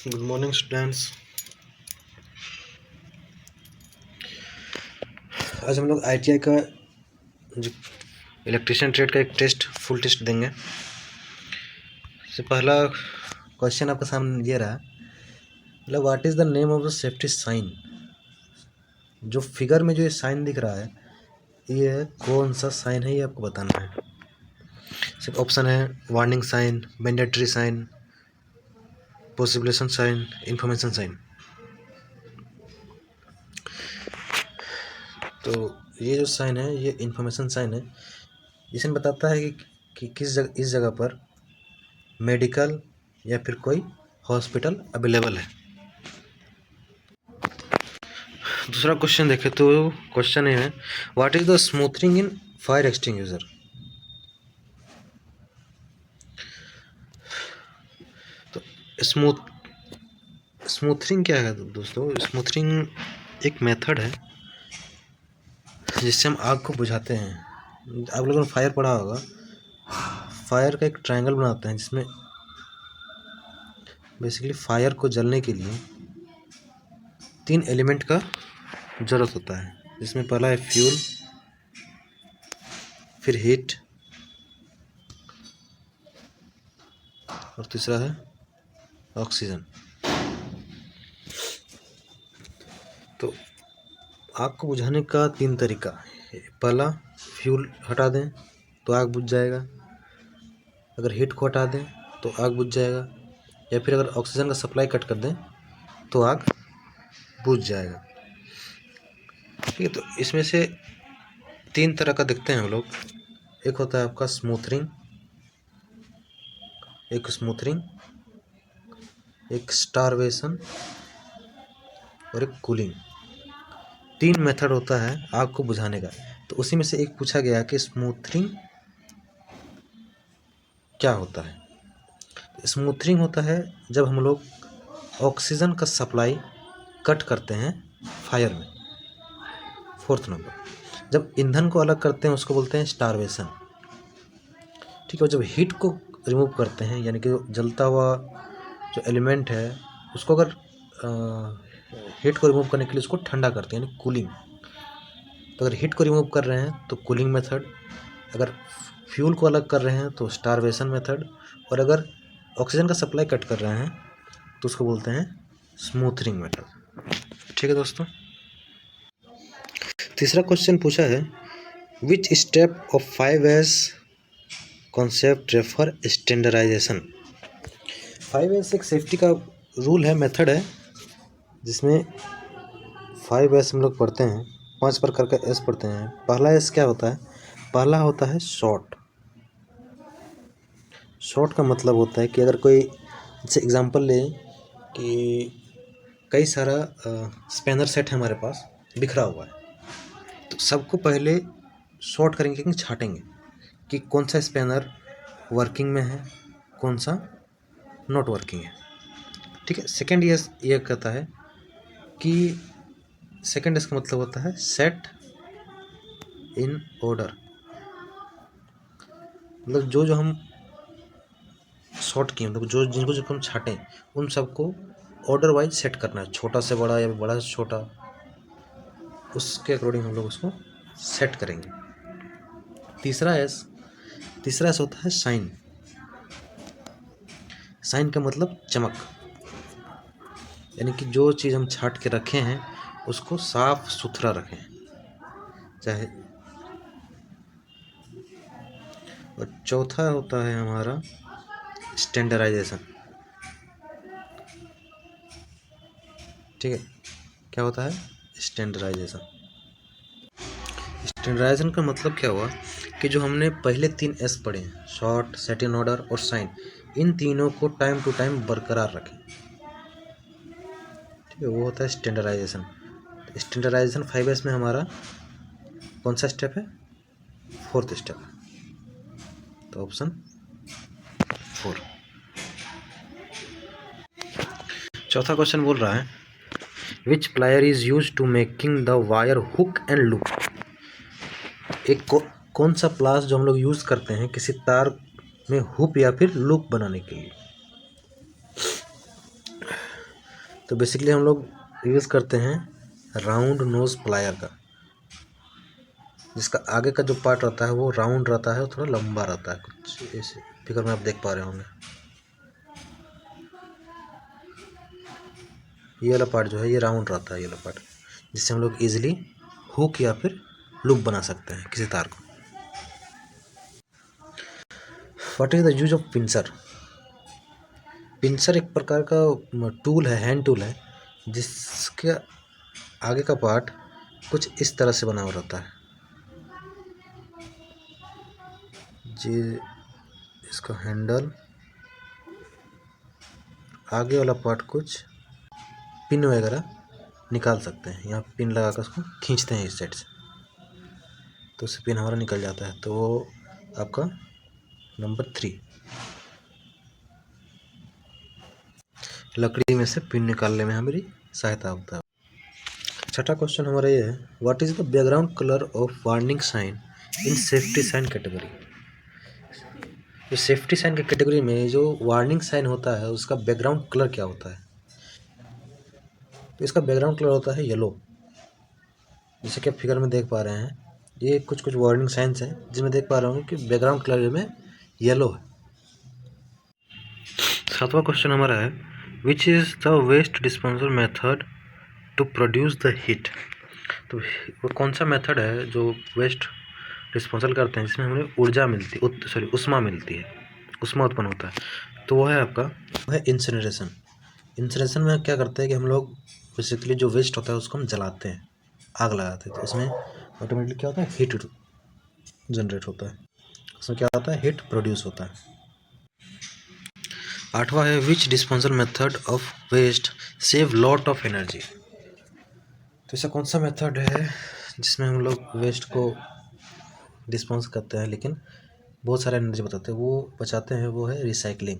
Good morning students. आज हम लोग आईटीआई का जो इलेक्ट्रिशियन ट्रेड का एक फुल टेस्ट देंगे। तो पहला क्वेश्चन आपके सामने ये रहा, मतलब what is the name of the safety sign. जो फिगर में जो ये साइन दिख रहा है, ये कौन सा साइन है, ये आपको बताना है। सिर्फ ऑप्शन है warning sign, mandatory sign, prohibition sign, information sign. तो ये जो साइन है ये इंफॉर्मेशन साइन है। इसमें बताता है कि किस जगह, इस जगह पर मेडिकल या फिर कोई हॉस्पिटल अवेलेबल है। दूसरा क्वेश्चन देखें तो क्वेश्चन ये है, what is the smoothening in fire extinguisher. तो स्मूथनिंग क्या है दोस्तों? स्मूथनिंग एक मेथड है जिससे हम आग को बुझाते हैं। आप लोगों ने फायर पढ़ा होगा। फायर का एक ट्रायंगल बनाते हैं जिसमें बेसिकली फायर को जलने के लिए 3 एलिमेंट का ज़रूरत होता है, जिसमें पहला है फ्यूल, फिर हीट और तीसरा है ऑक्सीजन। तो आग को बुझाने का 3 तरीका है। पहला, फ्यूल हटा दें तो आग बुझ जाएगा। अगर हीट को हटा दें तो आग बुझ जाएगा, या फिर अगर ऑक्सीजन का सप्लाई कट कर दें तो आग बुझ जाएगा। ठीक है, तो इसमें से 3 तरह का देखते हैं हम लोग। एक होता है आपका स्मूथनिंग, एक स्टारवेशन और एक कूलिंग। 3 मेथड होता है आग को बुझाने का। तो उसी में से एक पूछा गया कि स्मूथनिंग क्या होता है। स्मूथनिंग होता है जब हम लोग ऑक्सीजन का सप्लाई कट करते हैं फायर में। 4th नंबर, जब ईंधन को अलग करते हैं उसको बोलते हैं स्टारवेशन। ठीक है, जब हीट को रिमूव करते हैं, यानी कि जलता हुआ जो एलिमेंट है उसको अगर हीट को रिमूव करने के लिए उसको ठंडा करते हैं, यानी कूलिंग। तो अगर हीट को रिमूव कर रहे हैं तो कूलिंग मेथड, अगर फ्यूल को अलग कर रहे हैं तो स्टारवेशन मेथड, और अगर ऑक्सीजन का सप्लाई कट कर रहे हैं तो उसको बोलते हैं स्मूथनिंग मेथड। ठीक है दोस्तों। तीसरा क्वेश्चन पूछा है, which step of 5S concept refer standardisation. 5S एक सेफ्टी का रूल है, मेथड है, जिसमें 5S हम लोग पढ़ते हैं, 5 प्रकार का S पढ़ते हैं। पहला S क्या होता है? पहला होता है शॉर्ट। शॉर्ट का मतलब होता है कि अगर कोई, जैसे एग्जांपल लें कि कई सारा स्पैनर सेट है हमारे पास, बिखरा हुआ है, तो सबको पहले शॉर्ट करेंगे कि छाटेंगे कि कौन सा स्पैनर वर्किंग में है, कौन सा नॉट वर्किंग है। ठीक है। सेकेंड ये कहता है कि सेकेंड इसका मतलब होता है सेट इन ऑर्डर। मतलब जो हम शॉर्ट किए, मतलब जिनको हम छाटें उन सबको ऑर्डर वाइज सेट करना है, छोटा से बड़ा या बड़ा से छोटा, उसके अकॉर्डिंग हम लोग उसको सेट करेंगे। तीसरा एस होता है साइन। साइन का मतलब चमक, यानी कि जो चीज़ हम छाट के रखे हैं उसको साफ सुथरा रखें चाहे। और चौथा होता है हमारा स्टैंडर्डाइजेशन। ठीक है, क्या होता है? स्टैंडर्डाइजेशन का मतलब क्या हुआ कि जो हमने पहले 3 S पढ़े हैं, शॉर्ट, सेट इन ऑर्डर और साइन, इन तीनों को टाइम टू टाइम बरकरार रखें। ठीक है, वो होता है स्टैंडर्डाइजेशन। स्टैंडर्डाइजेशन 5S में हमारा कौन सा स्टेप है? 4th step. तो ऑप्शन 4। चौथा क्वेश्चन बोल रहा है, which plier is use to making the wire hook and loop. एक कौन सा प्लास जो हम लोग यूज करते हैं किसी तार में हुक या फिर लूप बनाने के लिए। तो बेसिकली हम लोग यूज़ करते हैं राउंड नोज प्लायर का, जिसका आगे का जो पार्ट रहता है वो राउंड रहता है और थोड़ा लंबा रहता है, कुछ इस फिगर में आप देख पा रहे होंगे। ये वाला पार्ट जो है ये राउंड रहता है, ये वाला पार्ट, जिससे हम लोग इजीली हुक या फिर लूप बना सकते हैं किसी तार को। What is the use of pincer? Pincer एक प्रकार का टूल है, हैंड टूल है, जिसके आगे का पार्ट कुछ इस तरह से बना हुआ रहता है जी। इसका हैंडल, आगे वाला पार्ट कुछ पिन वगैरह निकाल सकते हैं, यहाँ पिन लगा कर उसको खींचते हैं इस साइड से, तो उससे पिन हमारा निकल जाता है। तो वो आपका नंबर 3, लकड़ी में से पिन निकालने में हमारी सहायता होता है। छठा क्वेश्चन हमारा ये है, what is the background colour of warning sign in safety sign category? जो सेफ्टी साइन की कैटेगरी में जो वार्निंग साइन होता है उसका बैकग्राउंड कलर क्या होता है? तो इसका बैकग्राउंड कलर होता है येलो, जैसे कि आप फिगर में देख पा रहे हैं। ये कुछ कुछ वार्निंग साइंस हैं जिसमें देख पा रहे होंगे कि बैकग्राउंड कलर में येलो है। सातवां क्वेश्चन हमारा है, which is the waste disposal method to produce the heat? तो वो कौन सा मेथड है जो वेस्ट डिस्पोजल करते हैं जिसमें हमें ऊर्जा मिलती है, उष्मा मिलती है, उष्मा उत्पन्न होता है? तो वो है आपका, वो है इंसिनरेशन। इंसिनरेशन में क्या करते हैं कि हम लोग बेसिकली जो वेस्ट होता है उसको हम जलाते हैं, आग लगाते हैं, तो इसमें ऑटोमेटिकली क्या होता है, हीट जनरेट होता है, उसमें क्या होता है, हीट प्रोड्यूस होता है। आठवां है, which disposal method of waste save lot of energy? तो ऐसा कौन सा मेथड है जिसमें हम लोग वेस्ट को डिस्पोज करते हैं लेकिन बहुत सारा एनर्जी बचाते हैं, वो है रिसाइकलिंग।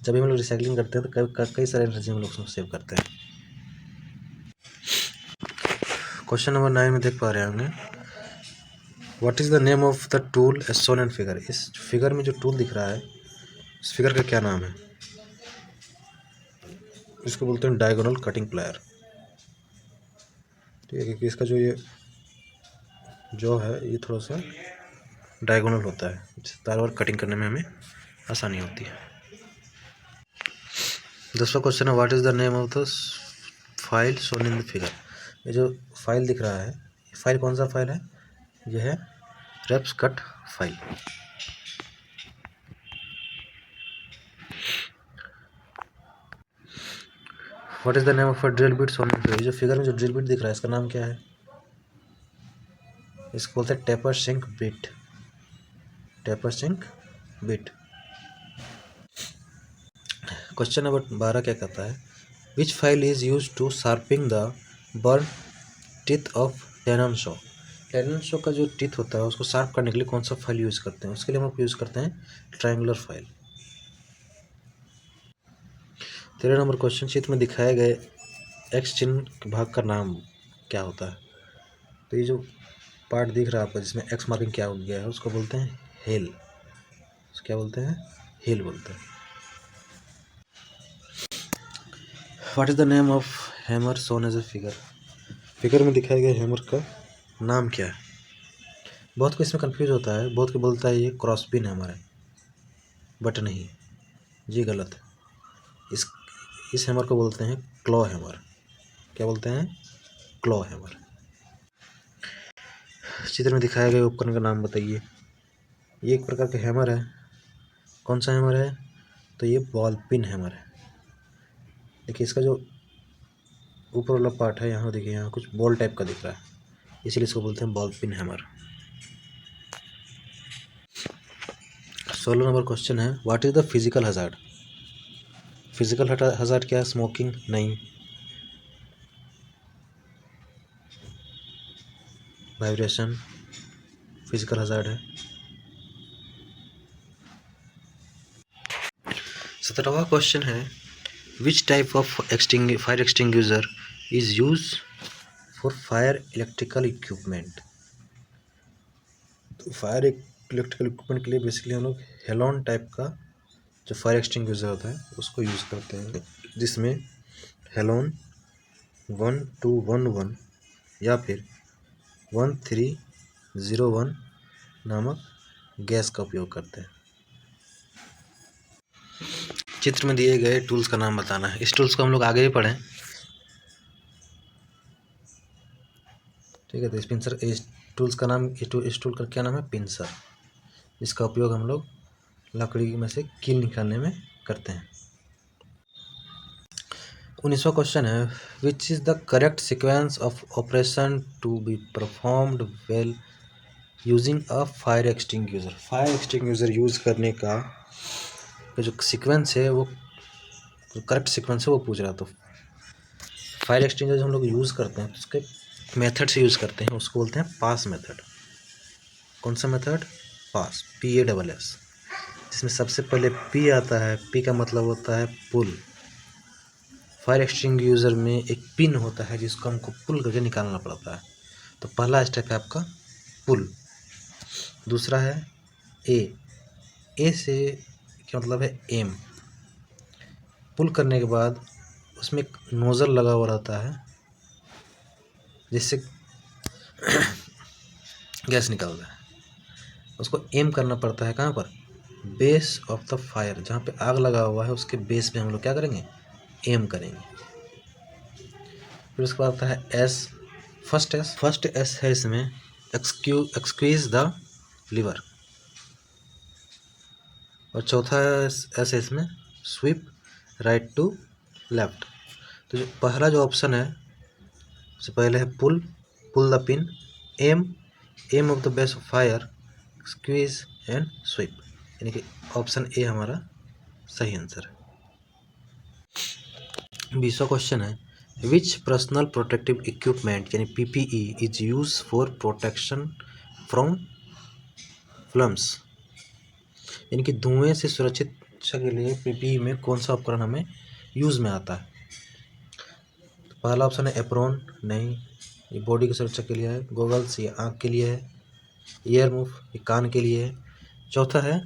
जब भी हम लोग रिसाइकलिंग करते हैं तो कई सारे एनर्जी हम लोग उसमें सेव करते हैं। क्वेश्चन नंबर 9 में देख पा रहे हैं हमने, what is the name of the tool as shown in figure? इस फिगर में जो टूल दिख रहा है इस फिगर का क्या नाम है? इसको बोलते हैं डायगोनल कटिंग प्लायर। ठीक है, क्योंकि इसका जो है ये थोड़ा सा डायगोनल होता है, जिससे तार वार कटिंग करने में हमें आसानी होती है। 10वां क्वेश्चन है, what is the name of the file shown in the figure? ये जो फाइल दिख रहा है, ये फाइल कौन सा फाइल है? ये है रेप्स cut file. What is the name of a drill bit shown in figure? जो फिगर में जो ड्रिल बिट दिख रहा है इसका नाम क्या है? इसको बोलते हैं taper sink bit, taper sink bit. Question number 12 क्या कहता है, which file is use to sharping the burn teeth of tenon saw? Tenon saw का जो टीथ होता है उसको शार्प करने के लिए कौन सा फाइल यूज़ करते हैं? उसके लिए हम लोग यूज़ करते हैं ट्रायंगुलर फाइल। 13 नंबर क्वेश्चन, चित्र में दिखाए गए एक्स चिन्ह के भाग का नाम क्या होता है? तो ये जो पार्ट दिख रहा है आपको जिसमें एक्स मार्किंग क्या हो गया है उसको बोलते हैं हेल। क्या बोलते हैं? हेल बोलते हैं। What is the name of hammer shown as a figure? Figure में दिखाए गए हैमर का नाम क्या है? बहुत को इसमें कंफ्यूज होता है, बहुत को बोलता है ये क्रॉसबिन हैमर है, बट नहीं, ये गलत है। इस हैमर को बोलते हैं क्लॉ हैमर। क्या बोलते हैं? Claw hammer. चित्र में दिखाए गए उपकरण का नाम बताइए। ये एक प्रकार का हैमर है, कौन सा हैमर है? तो ये बॉल पिन हैमर है। देखिए इसका जो ऊपर वाला पार्ट है, यहाँ देखिए, यहाँ कुछ बॉल टाइप का दिख रहा है, इसीलिए इसको बोलते हैं ball pin hammer. 16 number question है, what is the physical hazard? Physical hazard क्या है? स्मोकिंग? नहीं। वाइब्रेशन फिजिकल हजार्ड है। 17वां क्वेश्चन है, which type of fire extinguisher is use for fire electrical equipment? तो फायर इलेक्ट्रिकल इक्विपमेंट के लिए basically हम लोग हेलॉन टाइप का जो फायर एक्सटिंग्विशर होता है उसको यूज़ करते हैं, जिसमें हेलोन 1211 या फिर 1301 नामक गैस का उपयोग करते हैं। चित्र में दिए गए टूल्स का नाम बताना है। इस टूल्स को हम लोग आगे भी पढ़ें, ठीक है। तो इस पिंसर, इस टूल्स का नाम, इस टूल का क्या नाम है? पिंसर। इसका उपयोग हम लोग लकड़ी में से कील निकालने में करते हैं। 19वां क्वेश्चन है, which is the correct sequence of operation to be performed well using a fire extinguisher. Fire extinguisher use करने का जो सीक्वेंस है, वो जो करेक्ट सीक्वेंस है वो पूछ रहा। तो फायर एक्सटिंग्यूशर जो हम लोग यूज़ करते हैं, उसके मेथड से यूज़ करते हैं, उसको बोलते हैं पास मेथड। कौन सा मेथड? पास, PASS, जिसमें सबसे पहले P आता है। P का मतलब होता है पुल। फायर एक्सटिंग्यूशर में एक पिन होता है जिसको हमको पुल करके निकालना पड़ता है। तो पहला स्टेप है आपका पुल। दूसरा है ए से क्या मतलब है? एम। पुल करने के बाद उसमें एक नोज़ल लगा हुआ रहता है जिससे गैस निकलता है। उसको एम करना पड़ता है कहाँ पर? बेस ऑफ द फायर, जहाँ पे आग लगा हुआ है उसके बेस पे हम लोग क्या करेंगे? एम करेंगे। फिर उसके बाद आता है एस, फर्स्ट एस है इसमें एक्सक्यूज द लीवर। और चौथा एस है इसमें स्वीप राइट टू लेफ्ट। तो जो पहला जो ऑप्शन है, सबसे पहले है pull the pin, aim of the base of fire, squeeze and sweep, यानी कि ऑप्शन ए हमारा सही आंसर है। 20वां क्वेश्चन है, विच पर्सनल प्रोटेक्टिव इक्विपमेंट यानी PPE is use for protection from fumes, यानी कि धुएं से सुरक्षित रक्षा के लिए PPE में कौन सा उपकरण हमें यूज़ में आता है? तो पहला ऑप्शन है एप्रोन, नहीं, ये बॉडी की सुरक्षा के लिए है। गॉगल्स, ये आँख के लिए है। ईयर मूव, ये कान के लिए है। चौथा है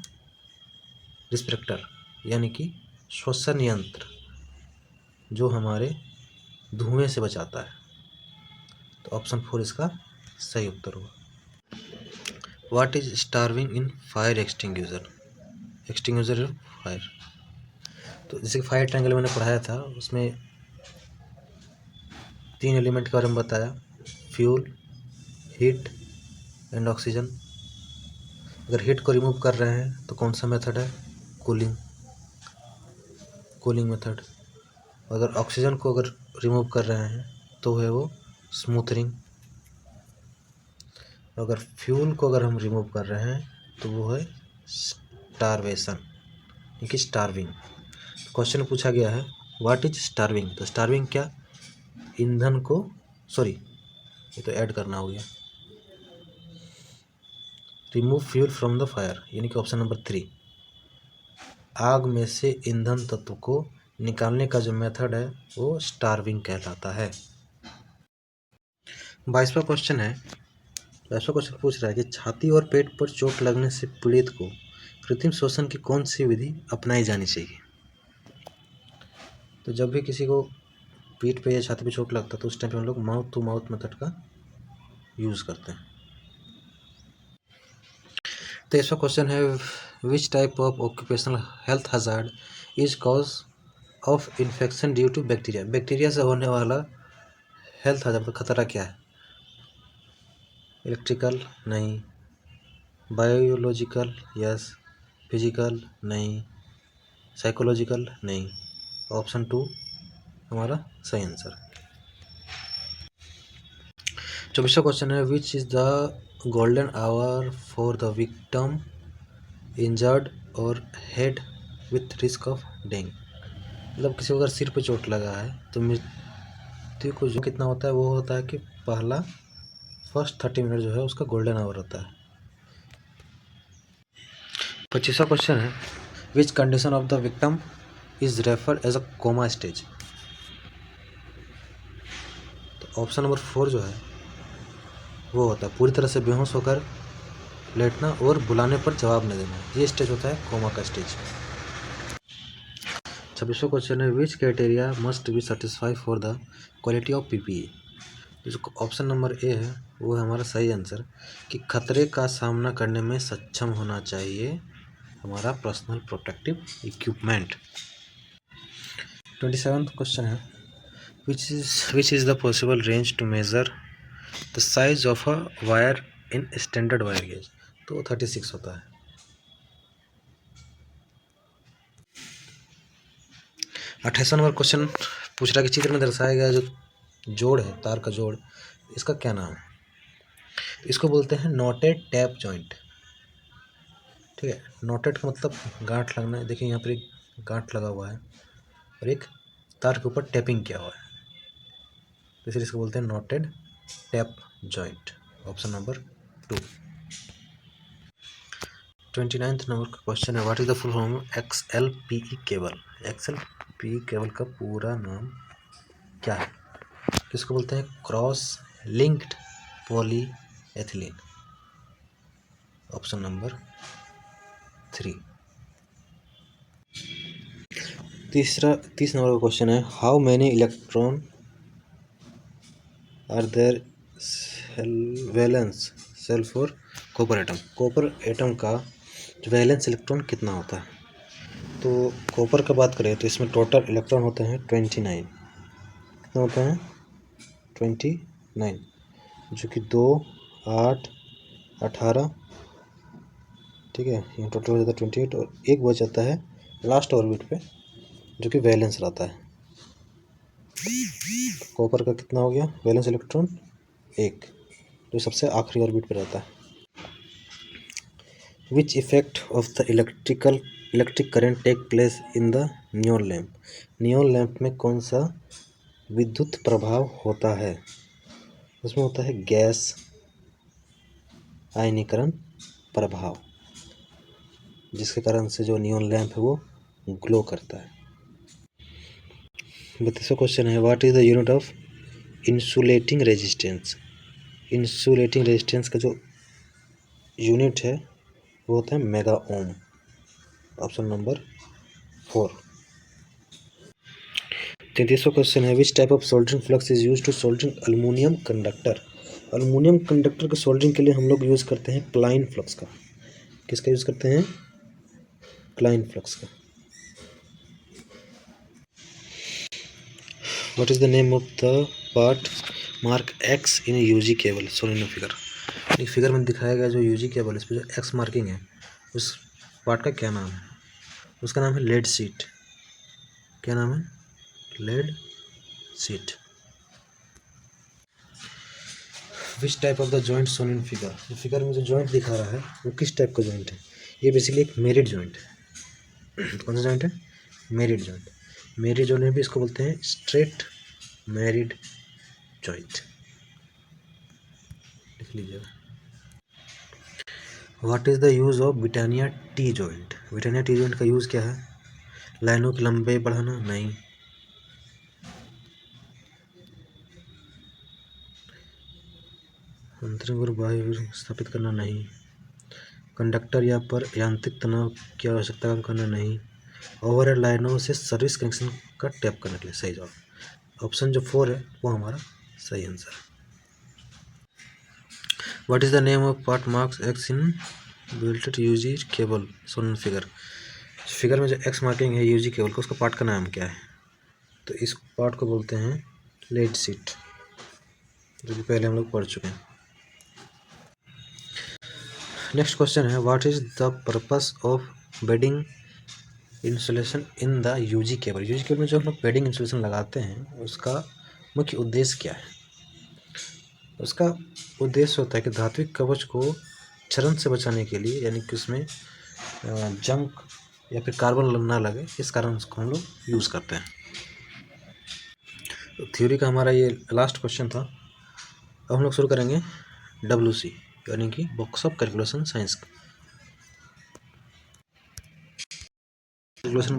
रिस्पेक्टर, यानी कि श्वसन यंत्र, जो हमारे धुएं से बचाता है। तो ऑप्शन 4 इसका सही उत्तर होगा। What is starving in fire extinguisher fire. तो जैसे फायर ट्रायंगल मैंने पढ़ाया था, उसमें 3 एलिमेंट के बारे में बताया, फ्यूल, हीट एंड ऑक्सीजन। अगर हीट को रिमूव कर रहे हैं तो कौन सा मेथड है? Cooling method. अगर ऑक्सीजन को अगर रिमूव कर रहे हैं तो है वो स्मूथरिंग। अगर फ्यूल को अगर हम रिमूव कर रहे हैं तो वो है स्टारवेशन, यानी कि स्टार्विंग। क्वेश्चन पूछा गया है व्हाट इज स्टार्विंग। तो स्टार्विंग क्या? ईंधन को, सॉरी ये तो ऐड करना हो गया, remove fuel from the fire, यानी कि ऑप्शन नंबर 3, आग में से ईंधन तत्व को निकालने का जो मेथड है वो स्टार्विंग कहलाता है। 22वां क्वेश्चन है, 22वां क्वेश्चन पूछ रहा है कि छाती और पेट पर चोट लगने से पीड़ित को कृत्रिम श्वसन की कौन सी विधि अपनाई जानी चाहिए। तो जब भी किसी को पीठ पे या छाती पे चोट लगता है तो उस टाइम पे हम लोग माउथ टू माउथ मेथड का यूज़ करते हैं। 23वां क्वेश्चन है, which type of occupational health hazard is cause of infection due to bacteria. Bacteria से होने वाला हेल्थ हजार्ड खतरा क्या है? इलेक्ट्रिकल, नहीं। Biological, yes. फिजिकल, नहीं। साइकोलॉजिकल, नहीं। ऑप्शन 2 हमारा सही आंसर है। 24वां क्वेश्चन है, which is the golden hour for the victim injured और हेड विथ रिस्क ऑफ डेंग। मतलब किसी को अगर सिर पे चोट लगा है तो मृत्यु को जो कितना होता है वो होता है कि पहला फर्स्ट 30 मिनट जो है उसका गोल्डन आवर होता है। 25वां क्वेश्चन है, which condition of the victim is referred as a coma stage. तो ऑप्शन नंबर 4 जो है वो होता है पूरी तरह से बेहोश होकर लेटना और बुलाने पर जवाब न देना, ये स्टेज होता है कोमा का स्टेज। 26वां क्वेश्चन है which criteria must be satisfy for the quality of PPE. जो ऑप्शन नंबर ए है वो है हमारा सही आंसर कि खतरे का सामना करने में सक्षम होना चाहिए हमारा पर्सनल प्रोटेक्टिव इक्विपमेंट। 27वां क्वेश्चन है which is the possible range to measure the size of a wire in standard wire gauge. तो 36 होता है। 28वां नंबर क्वेश्चन पूछ रहा है कि चित्र में दर्शाया गया जो जोड़ है तार का जोड़ इसका क्या नाम है। इसको बोलते हैं नॉटेड टैप जॉइंट। ठीक है, नॉटेड का मतलब गांठ लगना है। देखिए यहाँ पर एक गांठ लगा हुआ है और एक तार के ऊपर टैपिंग किया हुआ है, तो इसलिए इसको बोलते हैं knotted tap joint. Option number 2। 29वां नंबर का क्वेश्चन है what is the full form XLPE cable. XLPE cable का पूरा नाम क्या है। किसको बोलते हैं cross linked poly ethylene. Option number 3। 30 number का क्वेश्चन है how many electron are there valence shell for copper atom. Copper atom का वैलेंस इलेक्ट्रॉन कितना होता है। तो कॉपर का बात करें तो इसमें टोटल इलेक्ट्रॉन होते हैं 29। कितना होते हैं 29, जो कि 2, 8, 18। ठीक है, ये टोटल हो जाता है 28 और एक बच जाता है लास्ट ऑर्बिट पे जो कि वैलेंस रहता है। कॉपर का कितना हो गया वैलेंस इलेक्ट्रॉन 1, जो सबसे आखिरी ऑर्बिट पे रहता है। Which effect of the electric current take place in the neon lamp. Neon lamp में कौन सा विद्युत प्रभाव होता है। उसमें होता है गैस आयनीकरण प्रभाव, जिसके कारण से जो नियॉन लैम्प है वो ग्लो करता है। 32वां क्वेश्चन है what is the unit of insulating resistance. Insulating resistance का जो यूनिट है वो होता है मेगा ओम। Option number 4। 33वां क्वेश्चन है which type of soldering flux is use to soldering aluminium conductor. Aluminium conductor के सोल्डरिंग के लिए हम लोग यूज़ करते हैं क्लाइन फ्लक्स का। किसका यूज़ करते हैं क्लाइन फ्लक्स का। What is the name of the part mark X in UG cable shown in figure. एक फिगर में दिखाया गया जो यूजी केबल इस पर जो X मार्किंग है उस पार्ट का क्या नाम है। उसका नाम है लेड सीट। क्या नाम है lead sheath. Which type of the joint shown in figure. Figure में जो जॉइंट दिखा रहा है वो किस टाइप का जॉइंट है। ये बेसिकली एक मेरिड जॉइंट है। कौन सा जॉइंट है मेरिड जॉइंट। मेरिड जॉइंट में भी इसको बोलते हैं स्ट्रेट मेरिड जॉइंट। लिख लीजिएगा। What is the use of Britannia T joint. Britannia T joint का यूज़ क्या है। लाइनों की लंबाई बढ़ाना नहीं, अंतरिम और बाह्य स्थापित करना नहीं, कंडक्टर या पर यांत्रिक तनाव की आवश्यकता कम करना नहीं, ओवरहेड लाइनों से सर्विस कनेक्शन का टैप करने के लिए। सही जवाब ऑप्शन जो 4 है वो हमारा सही आंसर है। What is the name of part marks X in belted UG cable shown figure. Figure में जो X मार्किंग है यूजी केबल का उसका पार्ट का नाम क्या है। तो इस पार्ट को बोलते हैं लेड सीट, जो कि पहले हम लोग पढ़ चुके हैं। नेक्स्ट क्वेश्चन है what is the purpose of bedding insulation in the UG cable. UG cable में जो हम लोग बेडिंग इंसुलेशन लगाते हैं उसका मुख्य उद्देश्य क्या है। उसका उद्देश्य होता है कि धात्विक कवच को क्षरण से बचाने के लिए, यानी कि उसमें जंग या फिर कार्बन ना लगे, इस कारण उसको हम लोग यूज़ करते हैं। तो थ्योरी का हमारा ये लास्ट क्वेश्चन था। अब हम लोग शुरू करेंगे WC यानी कि box of calculation science. Calculation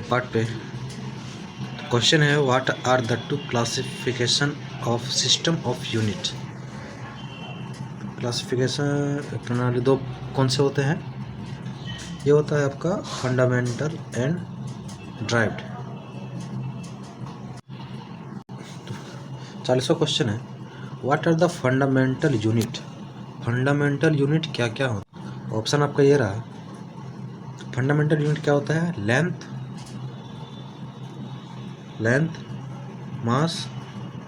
part पे क्वेश्चन है what are the two classification of system of unit. Classification प्रणाली दो कौन से होते हैं। ये होता है आपका फंडामेंटल एंड ड्राइव्ड। 40वां क्वेश्चन है, what are the fundamental unit. Fundamental unit क्या क्या होता है। ऑप्शन आपका ये रहा, फंडामेंटल यूनिट क्या होता है, length mass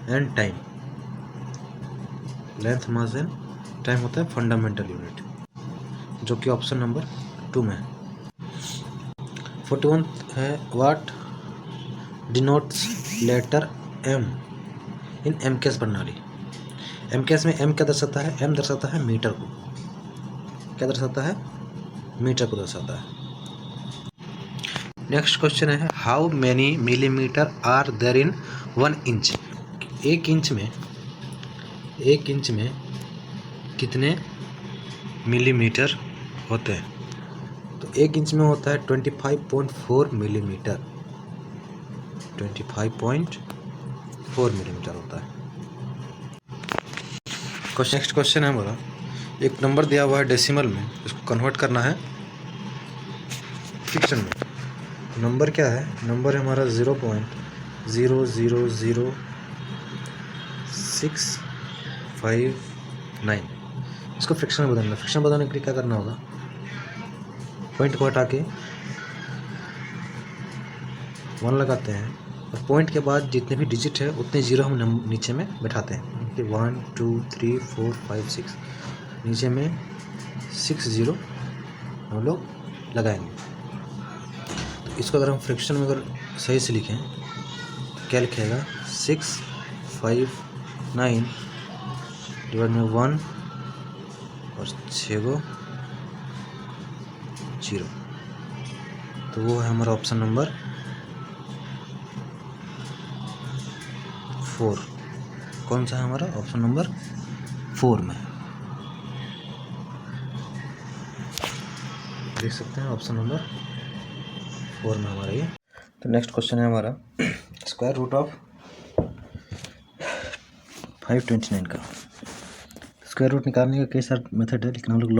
and time. Length mass and time होता है फंडामेंटल यूनिट, जो कि ऑप्शन नंबर 2 में है। 41 है, what denotes letter M in MKS प्रणाली। एमकेएस में एम क्या दर्शाता है, एम दर्शाता है मीटर को। क्या दर्शाता है, मीटर को दर्शाता है। नेक्स्ट क्वेश्चन है, how many millimetre are there in 1 inch. एक इंच में कितने मिलीमीटर होते हैं। तो 1 इंच में होता है 25.4 मिलीमीटर। 25.4 मिलीमीटर होता है। नेक्स्ट क्वेश्चन है हमारा, एक नंबर दिया हुआ है डेसिमल में, इसको कन्वर्ट करना है फ्रैक्शन में। नंबर क्या है, नंबर है हमारा 0.0000659। इसको फ्रैक्शन में बदलना। फ्रैक्शन बदलने के लिए क्या करना होगा, पॉइंट को हटा के 1 लगाते हैं और पॉइंट के बाद जितने भी डिजिट है उतने जीरो हम नीचे में बैठाते हैं। 1 2 3 4 5 6, नीचे में 6 जीरो हम लोग लगाएंगे। तो इसको अगर हम फ्रैक्शन में अगर सही से लिखें तो क्या लिखेगा, 659 डिवाइड में 1 और 6 गो 0। तो वो है हमारा ऑप्शन नंबर 4। कौन सा है हमारा, ऑप्शन नंबर 4 में देख सकते हैं, ऑप्शन नंबर 4 में हमारा ये। तो नेक्स्ट क्वेश्चन है हमारा, स्क्वायर रूट ऑफ 529 का। स्क्वायर रूट निकालने का कई सारे मेथड है, लेकिन हम लोग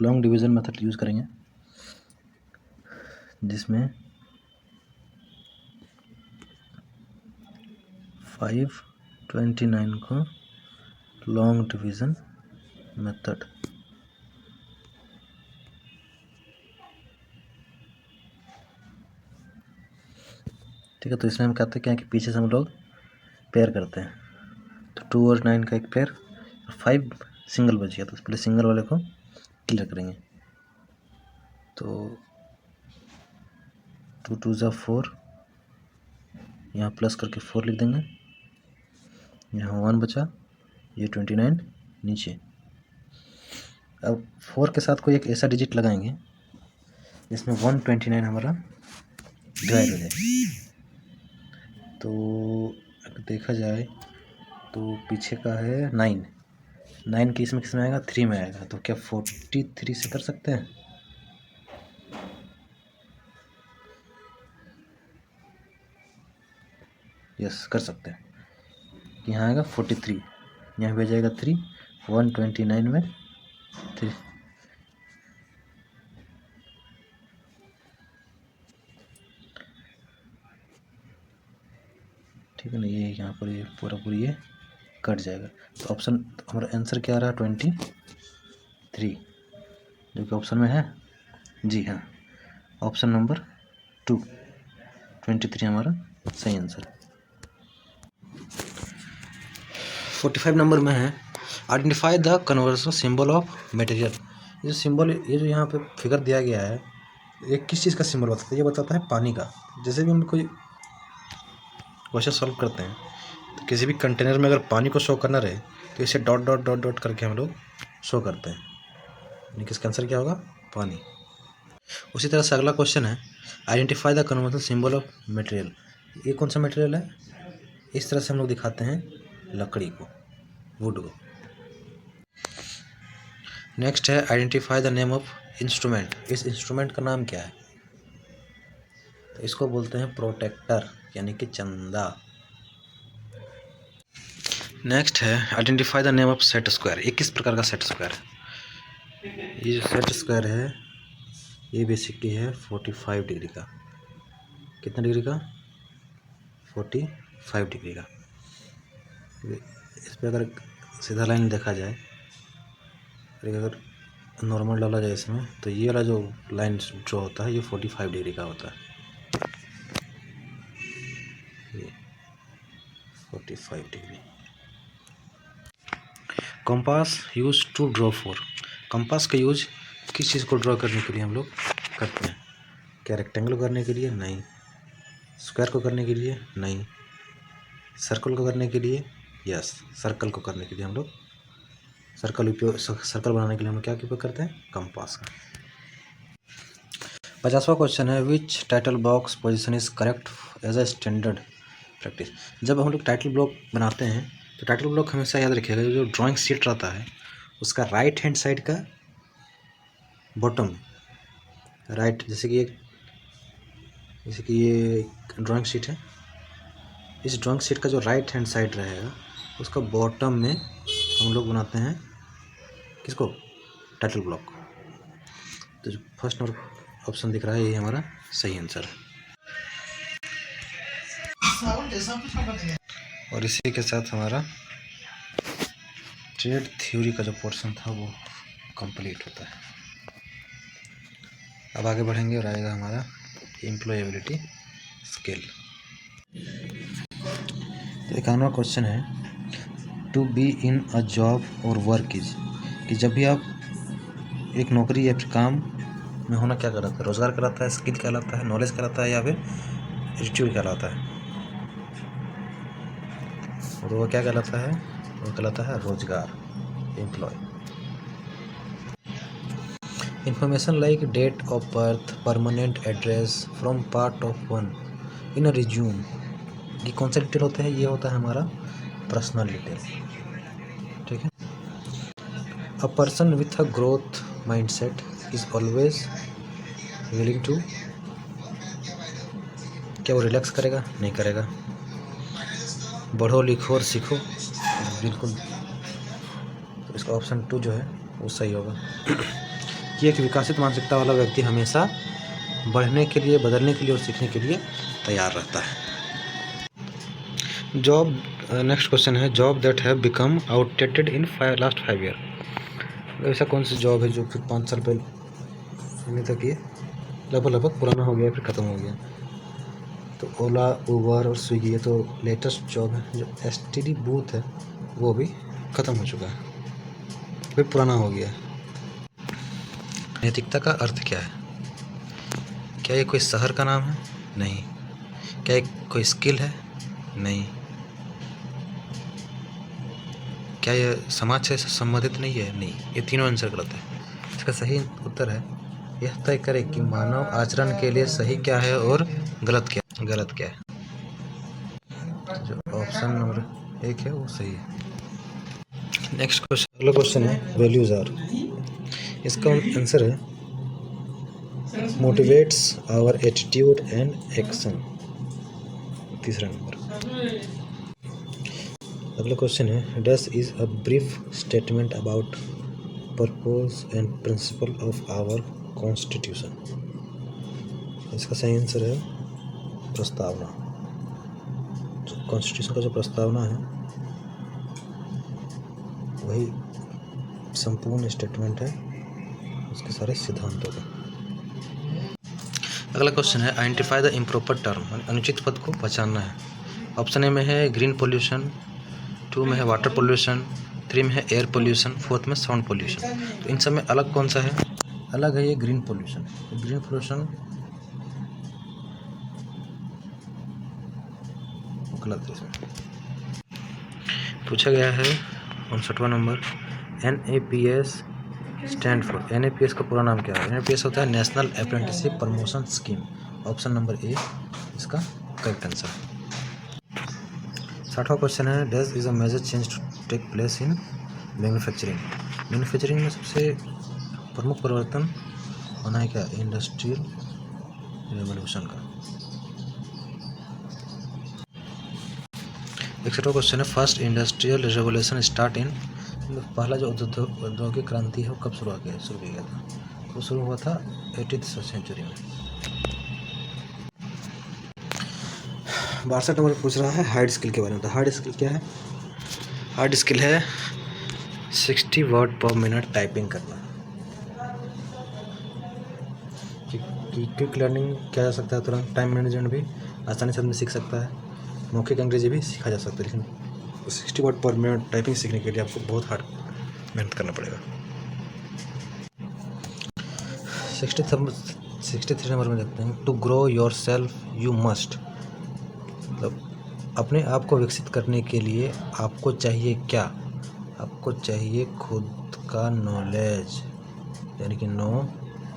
लॉन्ग डिवीज़न मेथड यूज़ करेंगे, जिसमें 529 को लॉन्ग डिवीज़न मेथड। ठीक है, तो इसमें हम कहते हैं कि पीछे से हम लोग पेयर करते हैं। तो 2 और 9 का एक पेयर, 5 सिंगल बच गया, तो पहले सिंगल वाले को क्लियर करेंगे। तो 2 2 ज़ा 4, यहाँ प्लस करके 4 लिख देंगे, यहाँ 1 बचा, ये 29 नीचे। अब 4 के साथ कोई एक ऐसा डिजिट लगाएंगे जिसमें 129 हमारा डिवाइड हो जाए। तो अगर देखा जाए तो पीछे का है 9 की इसमें किस में आएगा, 3 में आएगा। तो क्या 43 से कर सकते हैं, यस कर सकते हैं। यहाँ आएगा 43, यहाँ पे जाएगा 3, 129 में 3। ठीक है ना, ये यहाँ पर ये पूरा ये कट जाएगा। तो ऑप्शन हमारा आंसर क्या आ रहा है, 23, जो कि ऑप्शन में है। जी हाँ, ऑप्शन नंबर 2 23 हमारा सही आंसर। 45 नंबर में है, identify the conversion symbol of material. ये जो सिंबल, ये जो यहाँ पे फिगर दिया गया है, ये किस चीज़ का सिंबल बताता है, ये बताता है पानी का। जैसे भी हम कोई क्वेश्चन सॉल्व करते हैं तो किसी भी कंटेनर में अगर पानी को शो करना रहे तो इसे डॉट डॉट डॉट डॉट करके हम लोग शो करते हैं, यानी कि इसका आंसर क्या होगा, पानी। उसी तरह से अगला क्वेश्चन है, identify the conversion symbol of material. ये कौन सा मटेरियल है, इस तरह से हम लोग दिखाते हैं लकड़ी को, वुड को। नेक्स्ट है, identify the name of instrument. इस इंस्ट्रूमेंट का नाम क्या है, तो इसको बोलते हैं प्रोटेक्टर, यानी कि चंदा। नेक्स्ट है, identify the name of set square. ये किस प्रकार का सेट स्क्वायर है। ये जो सेट स्क्वायर है ये बेसिकली है 45 डिग्री का। कितना डिग्री का? 45 डिग्री का। इस पर अगर सीधा लाइन देखा जाए, अगर नॉर्मल डाला जाए इसमें, तो ये वाला जो लाइन ड्रॉ होता है ये 45 डिग्री का होता है। ये 45 degree. Compass use to draw for. Compass का यूज किस चीज़ को ड्रॉ करने के लिए हम लोग करते हैं? क्या रेक्टेंगल करने के लिए? नहीं। स्क्वायर को करने के लिए? नहीं। सर्कल को करने के लिए? यस, सर्कल को करने के लिए हम लोग सर्कल बनाने के लिए हम क्या उपयोग करते हैं? कंपास का। 50वां क्वेश्चन है, which title box position is correct as a standard practice. जब हम लोग टाइटल ब्लॉक बनाते हैं तो टाइटल ब्लॉक हमेशा याद रखिएगा, जो ड्राइंग शीट रहता है उसका राइट हैंड साइड का बॉटम, राइट, जैसे कि ये ड्राइंग शीट है, इस ड्राइंग शीट का जो राइट हैंड साइड रहेगा उसका बॉटम में हम लोग बनाते हैं किसको? Title block. तो जो फर्स्ट नंबर ऑप्शन दिख रहा है ये हमारा सही आंसर है। और इसी के साथ हमारा ट्रेड थ्योरी का जो पोर्शन था वो कंप्लीट होता है। अब आगे बढ़ेंगे और आएगा हमारा एम्प्लॉयबिलिटी स्किल। तो 51वां क्वेश्चन है, to be in a job और वर्क इज, कि जब भी आप एक नौकरी या फिर काम में होना क्या कहलाता है? रोजगार कहलाता है, स्किल कहलाता है, नॉलेज कहलाता है, या फिर एटीट्यूड कहलाता है? और वो क्या कहलाता है? वो कहलाता है रोजगार, employ. Information like date of birth, permanent address, from part of one in a resume, ये कौन सा डिटेल होता है? ये होता है हमारा पर्सनल डिटेल। ठीक है। A person with a growth mindset is always willing to, क्या वो रिलैक्स करेगा? नहीं करेगा। बढ़ो लिखो और सीखो, बिल्कुल। तो इसका ऑप्शन 2 जो है वो सही होगा कि एक विकसित मानसिकता वाला व्यक्ति हमेशा बढ़ने के लिए, बदलने के लिए और सीखने के लिए तैयार रहता है। जॉब, नेक्स्ट क्वेश्चन है, job that have become outdated in last 5 year. ऐसा कौन सी जॉब है जो फिर 5 साल पहले तक ये लगभग पुराना हो गया, फिर ख़त्म हो गया? तो ओला, उबर और स्विगी, ये तो लेटेस्ट जॉब है। जो एसटीडी बूथ है वो भी ख़त्म हो चुका है, फिर पुराना हो गया। नैतिकता का अर्थ क्या है? क्या ये कोई शहर का नाम है? नहीं। क्या ये कोई स्किल है? नहीं। क्या ये समाज से संबंधित नहीं है? नहीं। ये तीनों आंसर गलत है। इसका सही उत्तर है, यह तय करे कि मानव आचरण के लिए सही क्या है और गलत क्या है। जो ऑप्शन नंबर 1 है वो सही है। नेक्स्ट क्वेश्चन, अगला क्वेश्चन है, वैल्यूज आर, इसका आंसर है motivates our attitude and action, तीसरा नंबर। अगला क्वेश्चन है, dash is a brief statement about purpose and principle of our constitution. इसका सही आंसर है प्रस्तावना। जो कॉन्स्टिट्यूशन का जो प्रस्तावना है वही संपूर्ण स्टेटमेंट है उसके सारे सिद्धांतों का। अगला क्वेश्चन है, आइडेंटिफाई द इम्प्रॉपर टर्म, अनुचित पद को पहचानना है। ऑप्शन ए में है ग्रीन पोल्यूशन, 2 में है वाटर पोल्यूशन, 3 में है एयर पोल्यूशन, 4th में साउंड पोल्यूशन। तो इन सब में अलग कौन सा है? अलग है ये ग्रीन पोल्यूशन। ग्रीन पोल्यूशन गलत है। इसमें पूछा गया है 59वां number, NAPS stand for, NAPS का पूरा नाम क्या है? NAPS होता है national apprenticeship promotion scheme. Option number A इसका करेक्ट आंसर है। 60वां क्वेश्चन है, does is a major change to take place in manufacturing. Manufacturing में सबसे प्रमुख परिवर्तन होना है क्या? इंडस्ट्रियल रेवोल्यूशन का। 61वां क्वेश्चन है, first industrial revolution start in, पहला जो औद्योगिक क्रांति है वो कब शुरू किया गया था? वो शुरू हुआ था 80th सेंचुरी में। 62 नंबर पूछ रहा है हार्ड स्किल के बारे में। तो हार्ड स्किल क्या है? हार्ड स्किल है 60 वर्ड पर मिनट टाइपिंग करना। क्विक लर्निंग किया जा सकता है तुरंत। टाइम मैनेजमेंट भी आसानी से आदमी सीख सकता है। मौखिक अंग्रेजी भी सीखा जा सकता है, लेकिन 60 वर्ड पर मिनट टाइपिंग सीखने के लिए आपको बहुत हार्ड मेहनत करना पड़ेगा। 63 नंबर में देखते हैं, to grow yourself you must. मतलब अपने आप को विकसित करने के लिए आपको चाहिए क्या? आपको चाहिए खुद का नॉलेज, यानी कि नो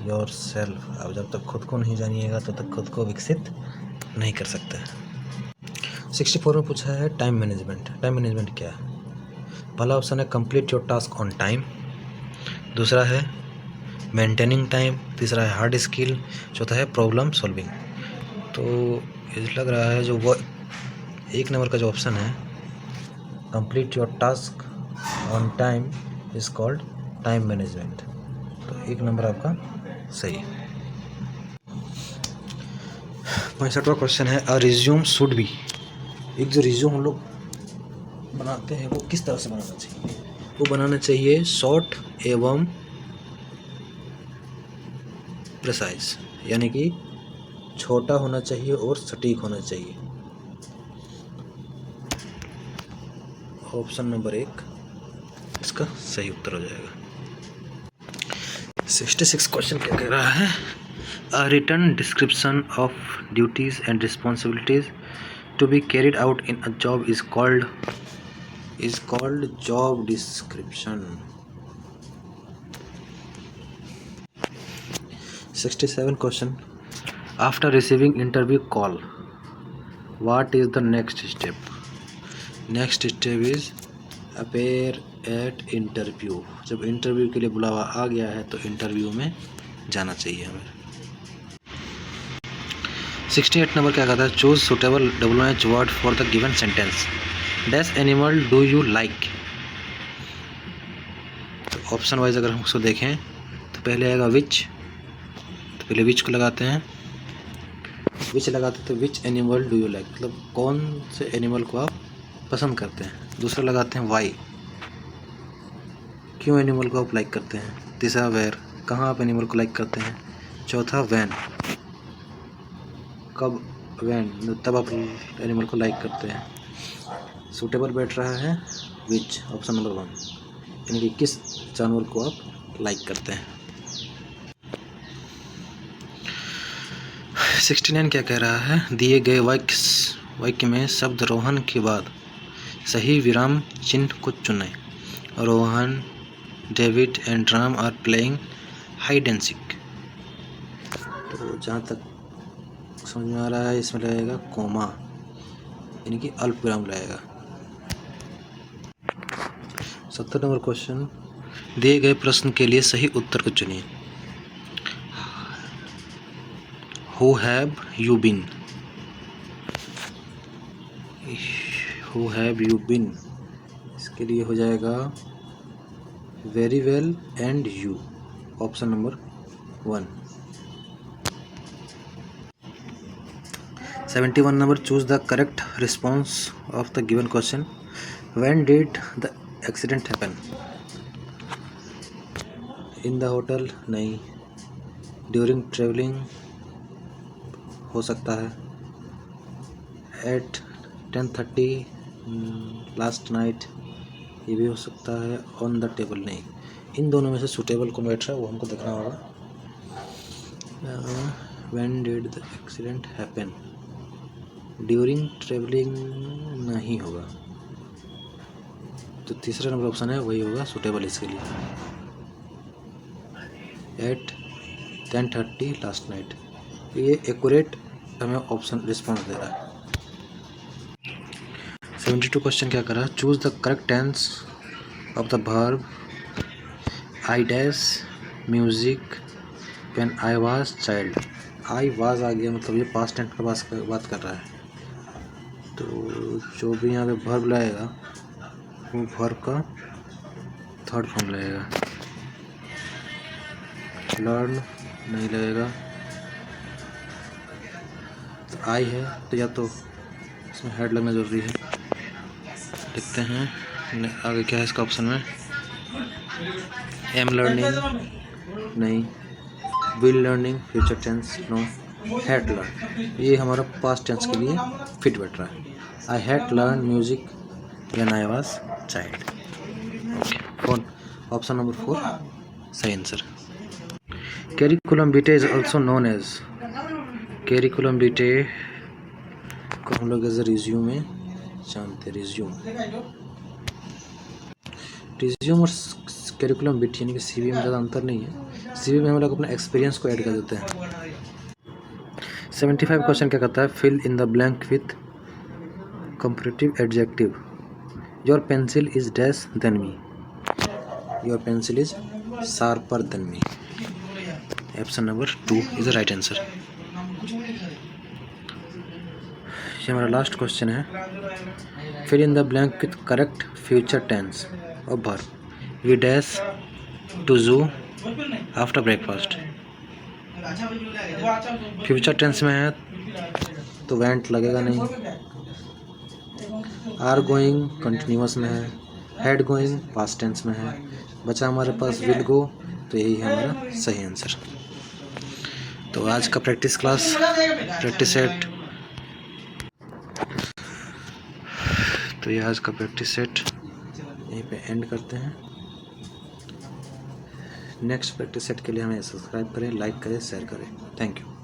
योर सेल्फ। आप जब तक खुद को नहीं जानिएगा तब तक खुद को विकसित नहीं कर सकते। 64 में पूछा है टाइम मैनेजमेंट। टाइम मैनेजमेंट क्या है? पहला ऑप्शन है complete your task on time, दूसरा है मेंटेनिंग टाइम, तीसरा है हार्ड स्किल, चौथा है प्रॉब्लम सॉल्विंग। तो ये लग रहा है जो वो 1 नंबर का जो ऑप्शन है complete your task on time is called time management. तो 1 नंबर आपका सही है। 65वां क्वेश्चन है अ रिज्यूम शुड बी। एक जो रिज्यूम हम लोग बनाते हैं वो किस तरह से बनाना चाहिए? वो बनाना चाहिए शॉर्ट एवं प्रिसाइज, यानी कि छोटा होना चाहिए और सटीक होना चाहिए। ऑप्शन नंबर 1 इसका सही उत्तर हो जाएगा। 66 क्वेश्चन क्या कह रहा है? A written description of duties and responsibilities to be carried out in a job is called job description. 67 question, after receiving interview call what is the next step? Next step is appear at interview. जब interview के लिए बुलावा आ गया है तो interview में जाना चाहिए हमें। 68 नंबर क्या कहता है? Choose suitable WH word for the given sentence. Dash animal do you like? तो ऑप्शन वाइज अगर हम उसको देखें तो पहले आएगा विच, तो पहले विच को लगाते हैं। विच लगाते तो which animal do you like, मतलब कौन से एनिमल को आप पसंद करते हैं। दूसरा लगाते हैं वाई, क्यों एनिमल को आप लाइक करते हैं। तीसरा वेयर, कहाँ आप एनिमल को लाइक करते हैं। चौथा वैन, कब, वैन तब आप एनिमल को लाइक करते हैं। सूटेबल बैठ रहा है विच, ऑप्शन नंबर 1, यानी कि किस जानवर को आप लाइक करते हैं। 69 क्या कह रहा है? दिए गए वाक्य में शब्द रोहन के बाद सही विराम चिन्ह को चुनें। Rohan, David and Ram are playing hide and seek. तो जहाँ तक समझ में आ रहा है इसमें लगेगा कोमा, यानी कि अल्प विराम लगेगा। 70 नंबर क्वेश्चन, दिए गए प्रश्न के लिए सही उत्तर को चुनिए। Who have you been? Who have you been, इसके लिए हो जाएगा very well and you, option number 1। 71 number, choose the correct response of the given question. When did the accident happen? In the hotel नहीं, during travelling हो सकता है, eight 10:30 last night ये भी हो सकता है, ऑन द टेबल नहीं। इन दोनों में से सुटेबल कौन बैठ रहा है वो हमको देखना होगा। When did the accident happen, during travelling नहीं होगा, तो तीसरा नंबर ऑप्शन है वही होगा सुटेबल इसके लिए, एट 10:30 लास्ट नाइट। ये एक्यूरेट हमें ऑप्शन रिस्पॉन्स दे रहा है। 72 क्वेश्चन क्या कर रहा है? Choose the correct tense of the verb I dash music when I was child. I was आ गया, मतलब ये पास्ट टेंस का बात कर रहा है। तो जो भी यहाँ पे वर्ब लगेगा वो वर्ब का थर्ड फॉर्म लगेगा। लर्न नहीं लगेगा, तो आई है तो या तो इसमें हेड लगना ज़रूरी है। देखते हैं आगे क्या है इसका ऑप्शन में। एम लर्निंग नहीं, will learning future tense no, had learn ये हमारा पास्ट टेंस के लिए फिट बैठ रहा है। I had learn music when I was child. Okay, phone option number 4 सही answer. Curriculum vitae is also known as, curriculum vitae को हम लोग एज ए रिज्यूमे जानते, रिज्यूम और कैरिकुलम विटे यानी कि सीवी में ज़्यादा अंतर नहीं है। सीवी में हम लोग अपना एक्सपीरियंस को ऐड कर देते हैं। 75 क्वेश्चन क्या कहता है, fill in the blank with comparative adjective, your pencil is dash than me, your pencil is sharper than me. Option number 2 is the right answer. ये हमारा लास्ट क्वेश्चन है, fill in the blank with correct future tense और verb, we dash to zoo after breakfast. Future tense में है तो went लगेगा नहीं, are going continuous में है, हैड गोइंग पास्ट टेंस में है, बचा हमारे पास विल गो, तो यही है हमारा सही आंसर। तो आज का प्रैक्टिस क्लास प्रैक्टिस सेट, तो ये आज का प्रैक्टिस सेट यहीं पे एंड करते हैं। नेक्स्ट प्रैक्टिस सेट के लिए हमें सब्सक्राइब करें, लाइक करें, शेयर करें। Thank you.